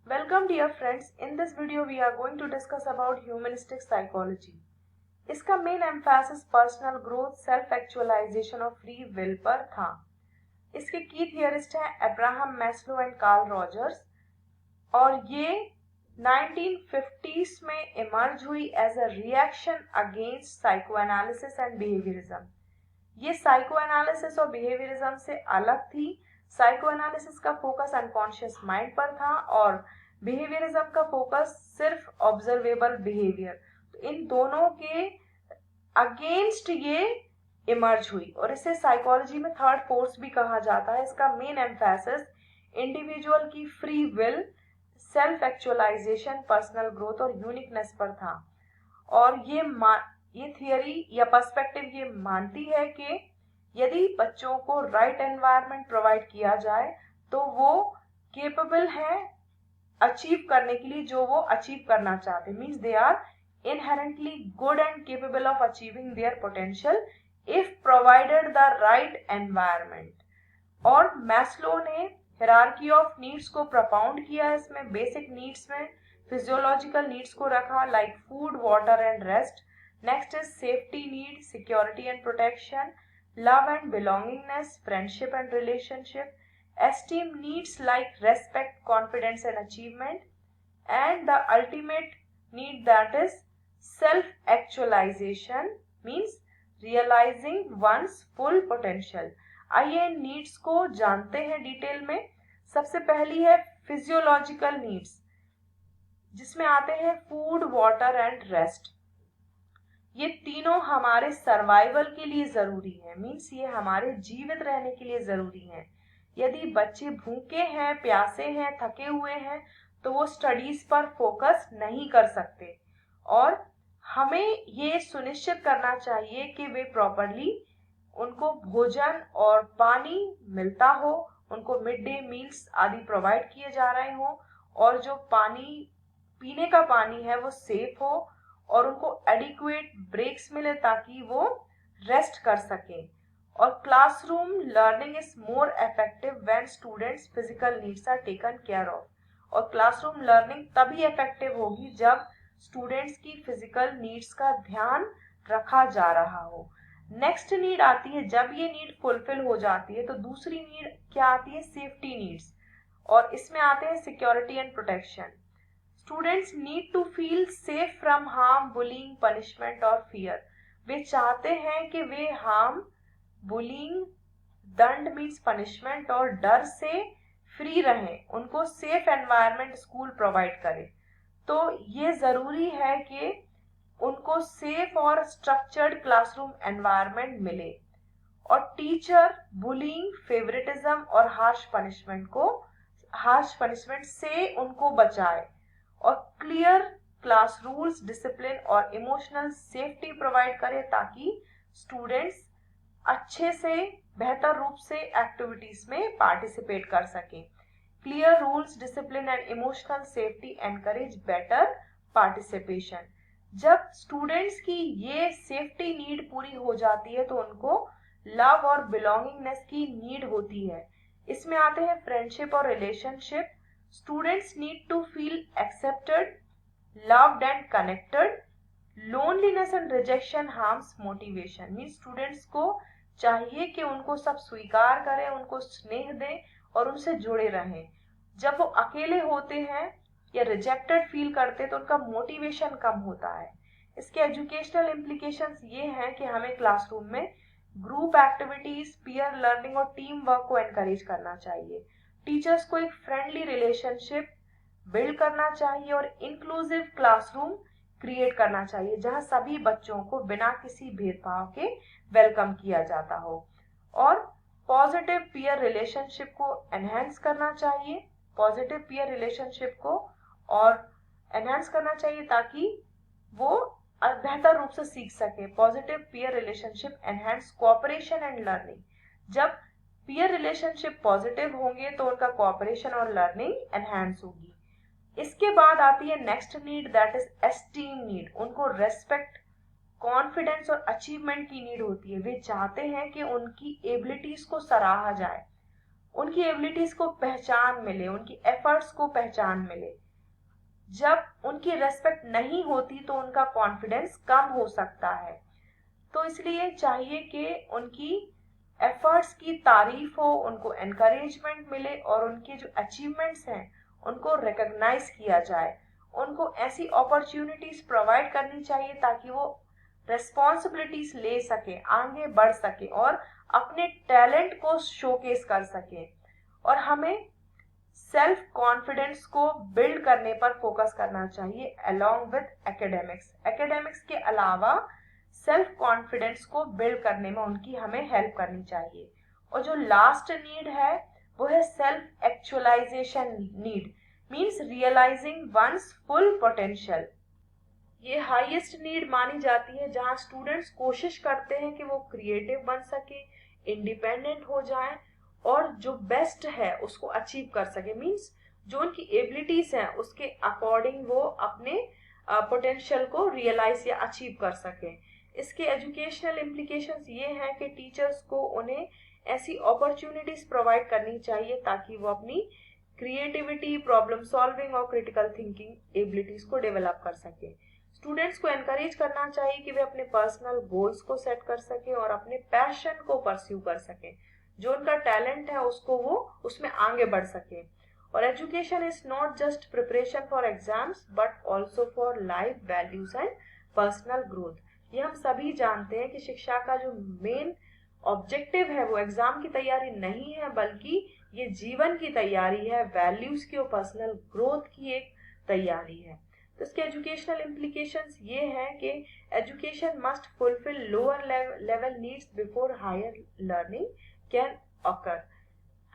Welcome dear friends. In this video we are going to discuss about humanistic psychology. इसका main emphasis personal growth, self actualisation और free will पर था। इसके की theorist हैं Abraham Maslow and Carl Rogers और ये 1950s में इमर्ज हुई as a reaction against psychoanalysis and behaviourism. ये साइकोएनालिसिस और बिहेवियरिज्म से अलग थी। साइकोएनालिसिस का फोकस अनकॉन्शियस माइंड पर था और बिहेवियरिज्म का फोकस सिर्फ ऑब्जर्वेबल बिहेवियर। तो इन दोनों के अगेंस्ट ये इमर्ज हुई और इसे साइकोलॉजी में थर्ड फोर्स भी कहा जाता है। इसका मेन एम्फेसिस इंडिविजुअल की free will, self actualisation, personal growth और यूनिकनेस पर था। और ये थियरी या पर्सपेक्टिव ये मानती है कि यदि बच्चों को राइट एनवायरनमेंट प्रोवाइड किया जाए तो वो केपेबल है अचीव करने के लिए जो वो अचीव करना चाहते, means they are inherently good and capable of achieving their potential if provided the right environment. और मैस्लो ने हायरार्की ऑफ नीड्स को प्रोपाउंड किया। इसमें बेसिक नीड्स में फिजियोलॉजिकल नीड्स को रखा, like food, water and rest. Next is safety need, security and protection, love and belongingness, friendship and relationship, esteem needs like respect, confidence and achievement, and the ultimate need that is self actualization, means realizing one's full potential। आइए इन needs को जानते हैं detail में। सबसे पहली है physiological needs, जिसमें आते हैं फूड, वाटर एंड रेस्ट। ये तीनों हमारे सर्वाइवल के लिए जरूरी है, मीन्स ये हमारे जीवित रहने के लिए जरूरी है। यदि बच्चे भूखे हैं, प्यासे हैं, थके हुए हैं तो वो स्टडीज पर फोकस नहीं कर सकते और हमें ये सुनिश्चित करना चाहिए कि वे प्रॉपरली उनको भोजन और पानी मिलता हो, उनको मिड डे मील्स आदि प्रोवाइड किए जा रहे हो और जो पानी पीने का पानी है वो सेफ हो और उनको एडिक्वेट ब्रेक्स मिले ताकि वो रेस्ट कर सकें। और classroom learning is more effective when students physical needs are taken care of. और क्लासरूम लर्निंग तभी इफेक्टिव होगी जब स्टूडेंट्स की फिजिकल नीड्स का ध्यान रखा जा रहा हो। नेक्स्ट नीड आती है, जब ये नीड फुलफिल हो जाती है तो दूसरी नीड क्या आती है, सेफ्टी नीड्स। और इसमें आते हैं security and protection. Students need to feel safe from harm, bullying, punishment और फियर। वे चाहते हैं कि वे हार्म, बुलिंग, दंड मीन्स पनिशमेंट और डर से फ्री रहें। उनको सेफ एनवायरनमेंट स्कूल प्रोवाइड करे। तो ये जरूरी है कि उनको सेफ और स्ट्रक्चर्ड क्लासरूम एनवायरनमेंट मिले और टीचर बुलिंग, फेवरेटिज्म और हार्श पनिशमेंट से उनको बचाए और क्लियर क्लास रूल्स, डिसिप्लिन और इमोशनल सेफ्टी प्रोवाइड करे ताकि स्टूडेंट्स अच्छे से बेहतर रूप से एक्टिविटीज में पार्टिसिपेट कर सकें। Clear rules, discipline and emotional safety encourage better participation. जब स्टूडेंट्स की ये सेफ्टी नीड पूरी हो जाती है तो उनको लव और बिलोंगिंगनेस की नीड होती है। इसमें आते हैं फ्रेंडशिप और relationship. Students need to feel accepted, loved and connected. Loneliness and rejection harms motivation. Means students को चाहिए कि उनको सब स्वीकार करें, उनको स्नेह दें और उनसे जुड़े रहें। जब वो अकेले होते हैं या रिजेक्टेड फील करते हैं तो उनका मोटिवेशन कम होता है। इसके एजुकेशनल इम्प्लीकेशंस ये हैं कि हमें क्लासरूम में ग्रुप एक्टिविटीज, पीयर लर्निंग और टीम वर्क को एनकरेज करना चाहिए। टीचर्स को एक फ्रेंडली रिलेशनशिप बिल्ड करना चाहिए और इंक्लूसिव क्लासरूम क्रिएट करना चाहिए जहां सभी बच्चों को बिना किसी भेदभाव के वेलकम किया जाता हो। और पॉजिटिव पीयर रिलेशनशिप को एनहेंस करना चाहिए, पॉजिटिव पीयर रिलेशनशिप को और एनहेंस करना चाहिए ताकि वो बेहतर रूप से सीख सके। Positive peer relationship enhance cooperation and learning. जब पीयर रिलेशनशिप पॉजिटिव होंगे तो उनका कोऑपरेशन और लर्निंग एनहांस होगी। इसके बाद आती है next need, that is esteem need. उनको रेस्पेक्ट, कॉन्फिडेंस और अचीवमेंट की नीड होती है। वे चाहते हैं कि उनकी एबिलिटीज को सराहा जाए, उनकी एबिलिटीज को पहचान मिले, उनकी एफर्ट्स को पहचान मिले। जब उनकी रेस्पेक्ट नहीं होती तो उनका कॉन्फिडेंस कम हो सकता है। तो इसलिए चाहिए कि उनकी एफर्ट्स की तारीफ हो, उनको एनकरेजमेंट मिले और उनके जो अचीवमेंट्स हैं उनको रिकॉग्नाइज किया जाए। उनको ऐसी अपॉर्चुनिटीज प्रोवाइड करनी चाहिए ताकि वो रेस्पॉन्सिबिलिटीज ले सके, आगे बढ़ सके और अपने टैलेंट को शोकेस कर सके। और हमें सेल्फ कॉन्फिडेंस को बिल्ड करने पर फोकस करना चाहिए अलोंग विद एकेडमिक्स। एकेडमिक्स के अलावा सेल्फ कॉन्फिडेंस को बिल्ड करने में उनकी हमें हेल्प करनी चाहिए। और जो लास्ट नीड है वो है self actualisation need, means realising one's full potential. ये हाईएस्ट नीड मानी जाती है जहां स्टूडेंट्स कोशिश करते हैं कि वो क्रिएटिव बन सके, इंडिपेंडेंट हो जाएं और जो बेस्ट है उसको अचीव कर सके। मींस जो उनकी एबिलिटीज हैं उसके अकॉर्डिंग वो अपने पोटेंशियल को रियलाइज या अचीव कर सके। इसके एजुकेशनल इम्प्लीकेशंस ये हैं कि टीचर्स को उन्हें ऐसी अपॉर्चुनिटीज प्रोवाइड करनी चाहिए ताकि वो अपनी क्रिएटिविटी, प्रॉब्लम सॉल्विंग और क्रिटिकल थिंकिंग एबिलिटीज को डेवलप कर सके। स्टूडेंट्स को एनकरेज करना चाहिए कि वे अपने पर्सनल गोल्स को सेट कर सके और अपने पैशन को परस्यू कर सके। जो उनका टैलेंट है उसको वो उसमें आगे बढ़ सके। और education is not just preparation for exams but also for life values and personal growth. ये हम सभी जानते हैं कि शिक्षा का जो मेन ऑब्जेक्टिव है वो एग्जाम की तैयारी नहीं है, बल्कि ये जीवन की तैयारी है, वैल्यूज की और पर्सनल ग्रोथ की एक तैयारी है। तो इसके एजुकेशनल इम्प्लीकेशंस ये हैं कि education must fulfil lower level needs before higher learning can occur.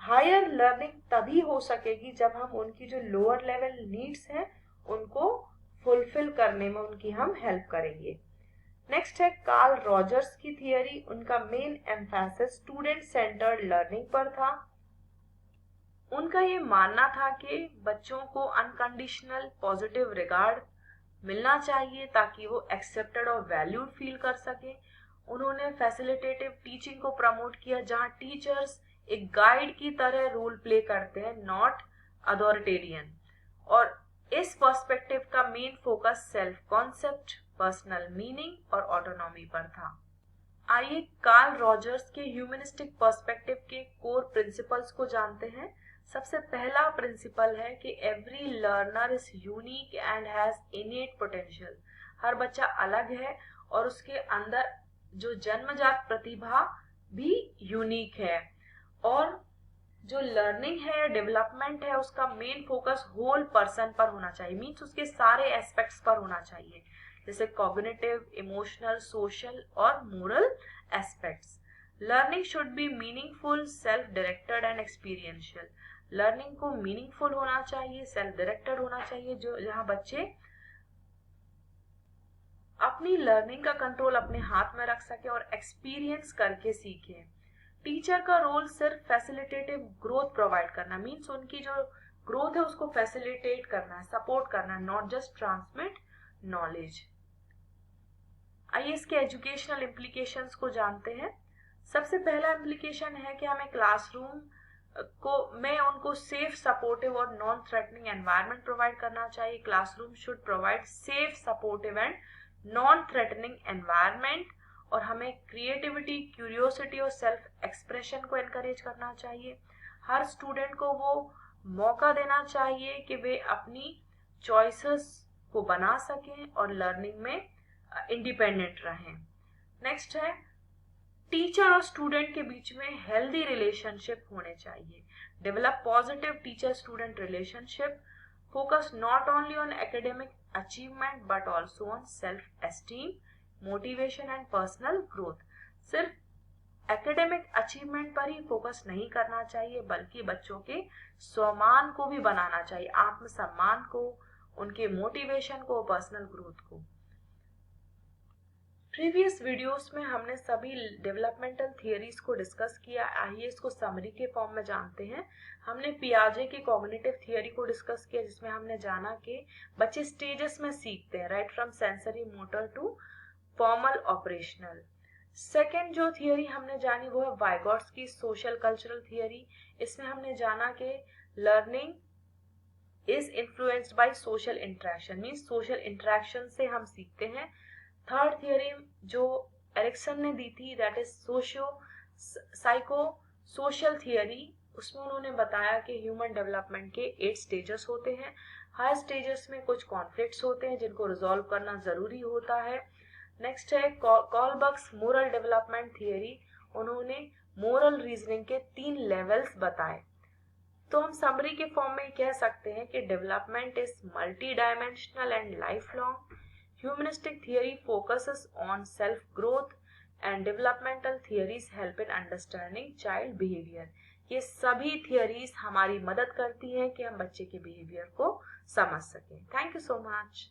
Higher learning तभी हो सकेगी जब हम उनकी जो लोअर लेवल नीड्स हैं उनको फुलफिल करने में उनकी हम हेल्प करेंगे। नेक्स्ट है कार्ल रॉजर्स की थियरी। उनका main emphasis student centred learning पर था। उनका ये मानना था कि बच्चों को अनकंडीशनल पॉजिटिव रिगार्ड मिलना चाहिए ताकि वो एक्सेप्टेड और वैल्यूड फील कर सके। उन्होंने फैसिलिटेटिव टीचिंग को प्रमोट किया जहां टीचर्स एक गाइड की तरह रोल प्ले करते हैं, नॉट अथॉरिटेरियन। और इस पर्सपेक्टिव का main focus self concept, personal meaning और ऑटोनॉमी पर था। आइए कार्ल रॉजर्स के ह्यूमनिस्टिक पर्सपेक्टिव के कोर प्रिंसिपल्स को जानते हैं। सबसे पहला प्रिंसिपल है कि every learner is unique and has innate potential. हर बच्चा अलग है और उसके अंदर जो जन्मजात प्रतिभा भी यूनिक है। और जो लर्निंग है, डेवलपमेंट है, उसका मेन फोकस होल पर्सन पर होना चाहिए, मीन्स उसके सारे एस्पेक्ट्स पर होना चाहिए, जैसे कॉग्निटिव, इमोशनल, सोशल और moral aspects. Learning should be meaningful, self directed and experiential. Learning को मीनिंगफुल होना चाहिए, सेल्फ डायरेक्टेड होना चाहिए, जो जहां बच्चे अपनी लर्निंग का कंट्रोल अपने हाथ में रख सके और एक्सपीरियंस करके सीखे। टीचर का रोल सिर्फ फैसिलिटेटिव ग्रोथ प्रोवाइड करना, मीन्स उनकी जो ग्रोथ है उसको फैसिलिटेट करना है, सपोर्ट करना है, नॉट जस्ट ट्रांसमिट नॉलेज। आइए इसके एजुकेशनल इम्प्लीकेशंस को जानते हैं। सबसे पहला इम्प्लीकेशन है कि हमें क्लासरूम में उनको सेफ, सपोर्टिव और नॉन थ्रेटनिंग एनवायरनमेंट प्रोवाइड करना चाहिए। Classroom should provide safe, supportive and non threatening environment. और हमें क्रिएटिविटी, क्यूरियोसिटी और सेल्फ एक्सप्रेशन को एनकरेज करना चाहिए। हर स्टूडेंट को वो मौका देना चाहिए कि वे अपनी चॉइसेस को बना सकें और लर्निंग में इंडिपेंडेंट रहें। नेक्स्ट है टीचर और स्टूडेंट के बीच में हेल्दी रिलेशनशिप होने चाहिए। Develop positive teacher student relationship, focus not only on academic achievement but also on self esteem, motivation and personal growth. सिर्फ एकेडमिक अचीवमेंट पर ही फोकस नहीं करना चाहिए बल्कि बच्चों के स्वमान को भी बनाना चाहिए, आत्मसम्मान को, उनके मोटिवेशन को, पर्सनल ग्रोथ को। प्रीवियस वीडियोस में हमने सभी डेवलपमेंटल थियरीज को डिस्कस किया। आइए इसको समरी के फॉर्म में जानते हैं। हमने पियाजे की कॉग्निटिव थियरी को डिस्कस किया जिसमें हमने जाना कि बच्चे स्टेजेस में सीखते हैं, right from sensory motor to formal operational. Second जो थियरी हमने जानी वो है वाइगॉट्स्की सोशल कल्चरल थियरी। इसमें हमने जाना कि learning is influenced by social interaction, means social interaction से हम सीखते हैं। थर्ड थियरी जो एरिक्सन ने दी थी that is psycho social theory. उसमें उन्होंने बताया कि ह्यूमन डेवलपमेंट के 8 स्टेजेस होते हैं। हर स्टेजेस में कुछ कॉन्फ्लिक्ट्स होते हैं जिनको रिजॉल्व करना जरूरी होता है। नेक्स्ट है कॉलबर्ग्स मोरल डेवलपमेंट थियरी। उन्होंने मोरल रीजनिंग के 3 लेवल्स बताए। तो हम समरी के फॉर्म में कह सकते हैं कि development is multi dimensional and life long. Humanistic theory focuses on self growth and developmental theories help in understanding child behaviour. ये सभी थियरीज हमारी मदद करती हैं कि हम बच्चे के बिहेवियर को समझ सकें। Thank you so much.